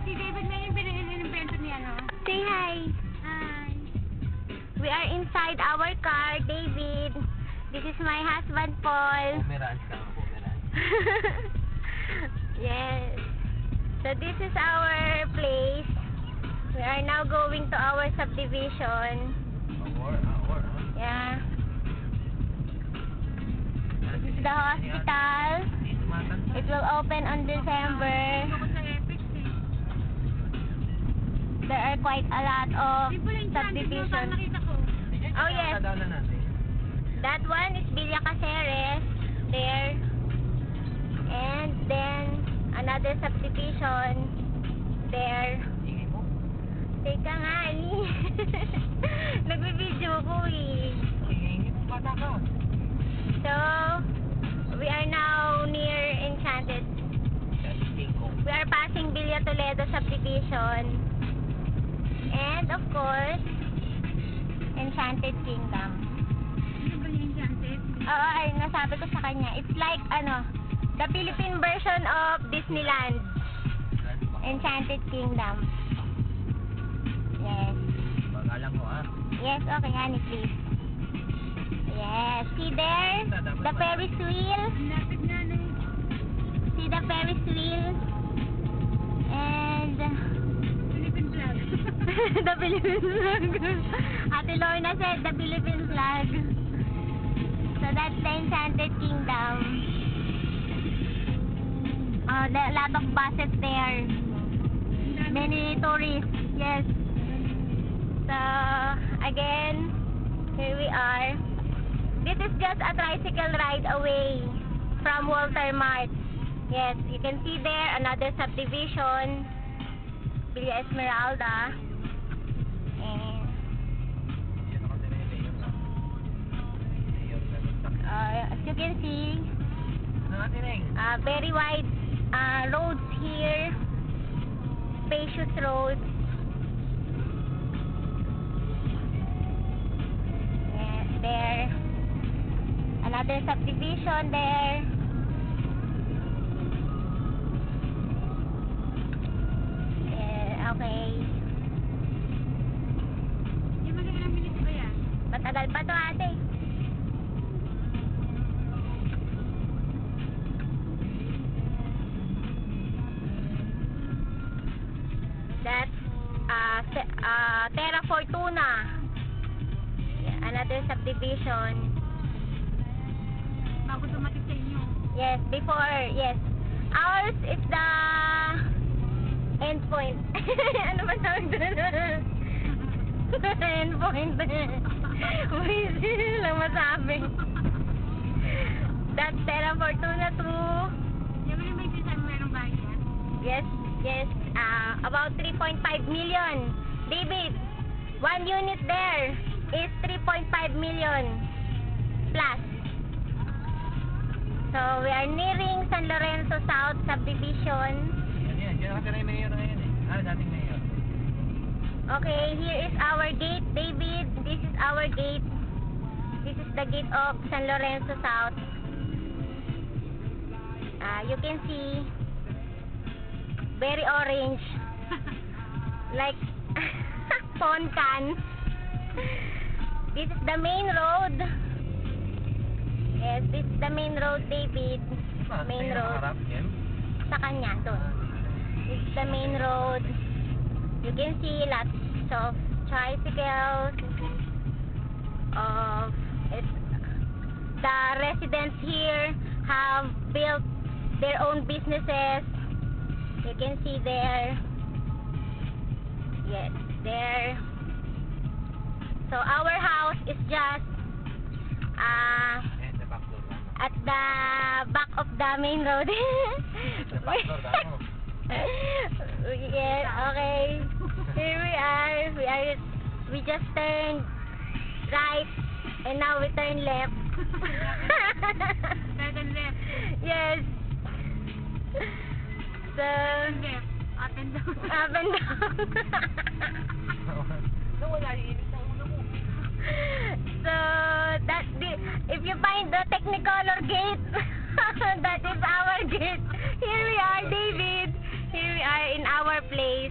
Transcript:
Si David na yung pinag-invento niya, no? Say hi. Hi. We are inside our car, David. This is my husband, Paul. Bumerang ka, bumerang. Yes. So this is our place. We are now going to our subdivision. Hour. Yeah. This is the hospital. It will open on December. Ako sa Epic, eh. There are quite a lot of Di po lang dyan, di mo parang subdivisions. nakita ko. Oh, yes. Kadaanan natin. That one is Villa Caceres. There. And then another subdivision. There. Ingay mo. Teka nga eh. Nagbibideo ko eh. Ingay mo, bata ka. So, we are now near Enchanted. We are passing Villa Toledo subdivision. And of course, Enchanted Kingdom. Ano ba yung Enchanted? Oo, ay nasabi ko sa kanya. It's like, the Philippine version of Disneyland. Enchanted Kingdom. Yes. Pag-alam mo ah. Yes, okay, honey, please. Yes. See there? The Ferris wheel. Lapit na, no? See the Ferris wheel? And Philippine flag. the Philippine flag. Ate Lorna said the Philippine flag. So that's the Enchanted Kingdom. There are a lot of buses there. Many tourists. Yes. So again, here we are. This is just a tricycle ride away from Walter Mart. Yes, you can see there another subdivision, Villa Esmeralda. And as you can see, very wide roads here, spacious roads. Yes, there. Another subdivision there. Yeah, okay. Yung mga ilang minutes ba yan? Matagal pa to, ate. That's Terra Fortuna. Yeah, another subdivision. Bago dumating sa inyo. Yes, before, yes. Ours is the end point. Ano ba tawag doon? End point. Uy, lang masabi. That's Terra Fortuna 2. Yung mga may sinasabi merong bayan. Yes, yes. About 3.5 million. David, 1 unit there is 3.5 million plus. So, we are nearing San Lorenzo South Subdivision. Yan, dyan nakatira yung mayor ngayon eh. Dating mayor. Okay, here is our gate, David. This is our gate. This is the gate of San Lorenzo South. You can see, very orange. Like, phone can. This is the main road. Yes, this is the main road, David. Main road. Sa kanya, doon. This is the main road. You can see lots of tricycles. The residents here have built their own businesses. You can see there. Yes, there. So our house is just at the back of the main road. Yes, okay. Here we are. We just turned right and now we turn left. Right and left. Yes. So Left. Up and down. up and down. So if you find the Technicolor gate, that is our gate. Here we are, David. Here we are in our our place.